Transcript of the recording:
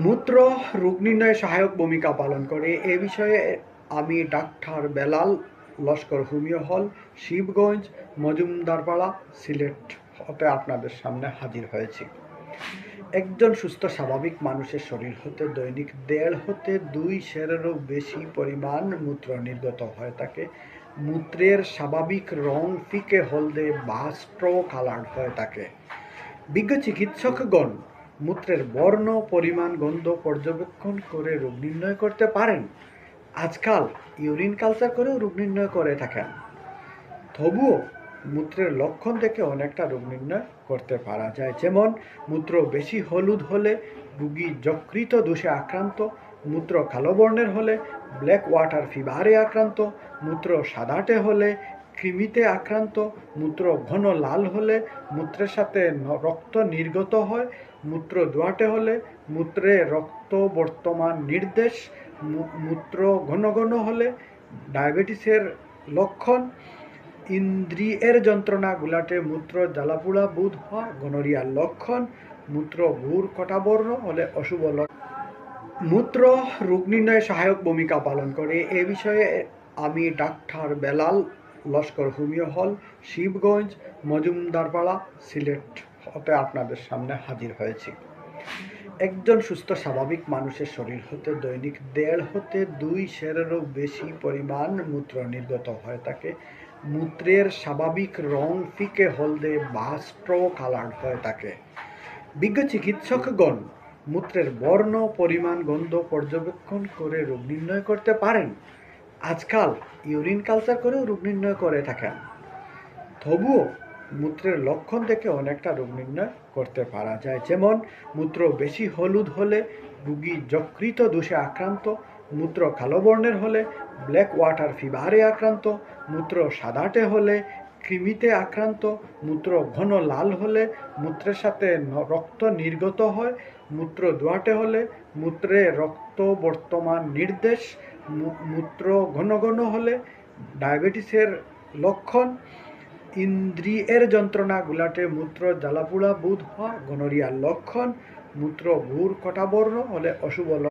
মূত্র রোগ নির্ণয়ে সহায়ক ভূমিকা পালন করে এ বিষয়ে আমি ডাক্তার বেলাল লস্কর হোমিও হল, শিবগঞ্জ, মজুমদারপাড়া, সিলেট হতে আপনাদের সামনে হাজির হয়েছি। একজন সুস্থ স্বাভাবিক মানুষের শরীর হতে দৈনিক 1.5 হতে 2 সেরেরও বেশি পরিমাণ মূত্র নির্গত হয়ে থাকে। মূত্রের স্বাভাবিক রং ফিকে হলদে বা স্ট্র কালার হয়ে থাকে। বিজ্ঞ চিকিৎসকগণ মূত্রের বর্ণ, পরিমাণ, গন্ধ পর্যবেক্ষণ করে রোগ নির্ণয় করতে পারেন। আজকাল ইউরিন কালচার করেও রোগ নির্ণয় করে থাকেন। তবুও মূত্রের লক্ষণ থেকে অনেকটা রোগ নির্ণয় করতে পারা যায়। যেমন মূত্র বেশি হলুদ হলে রোগী যকৃত দোষে আক্রান্ত, মূত্র কালো বর্ণের হলে ব্ল্যাক ওয়াটার ফিভারে আক্রান্ত, মূত্র সাদাটে হলে কৃমিতে আক্রান্ত, মূত্র ঘন লাল হলে মূত্রের সাথে রক্ত নির্গত হয়, মূত্র দোয়াটে হলে মূত্রে রক্ত বর্তমান নির্দেশ, মূত্র ঘন ঘন হলে ডায়াবেটিসের লক্ষণ, ইন্দ্রিয়ের যন্ত্রণা গুলাটে মূত্র জ্বালাপোড়া বোধ হওয়া গনোরিয়ার লক্ষণ, মূত্র ভুর কটাবর্ণ হলে অশুভ লক্ষণ। মূত্র রোগ নির্ণয়ে সহায়ক ভূমিকা পালন করে এ বিষয়ে আমি ডাক্তার বেলাল লস্কর হোমিও হল, শিবগঞ্জ, মজুমদারপাড়া, সিলেট হতে আপনাদের সামনে হাজির হয়েছি। একজন সুস্থ স্বাভাবিক মানুষের শরীর হতে দৈনিক 1.5 হতে 2 সেরেরও বেশি পরিমাণ মূত্র নির্গত হয়ে থাকে। মূত্রের স্বাভাবিক রং ফিকে হলদে বা স্ট্র কালার হয়ে থাকে। বিজ্ঞ চিকিৎসকগণ মূত্রের বর্ণ, পরিমাণ, গন্ধ পর্যবেক্ষণ করে রোগ নির্ণয় করতে পারেন। আজকাল ইউরিন কালচার করেও রোগ নির্ণয় করে থাকেন। তবুও মূত্রের লক্ষণ থেকে অনেকটা রোগ নির্ণয় করতে পারা যায়। যেমন মূত্র বেশি হলুদ হলে রোগী যকৃত দোষে আক্রান্ত, মূত্র কালো বর্ণের হলে ব্ল্যাক ওয়াটার ফিভারে আক্রান্ত, মূত্র সাদাটে হলে কৃমিতে আক্রান্ত, মূত্র ঘন লাল হলে মূত্রের সাথে রক্ত নির্গত হয়, মূত্র দোয়াটে হলে মূত্রে রক্ত বর্তমান নির্দেশ, মূত্র ঘন ঘন হলে ডায়াবেটিসের লক্ষণ, ইন্দ্রিয়ের যন্ত্রণা গুলাটে মূত্র জ্বালাপোড়া বোধ হওয়া গনোরিয়ার লক্ষণ, মূত্র ভুর কটাবর্ণ হলে অশুভ লক্ষণ।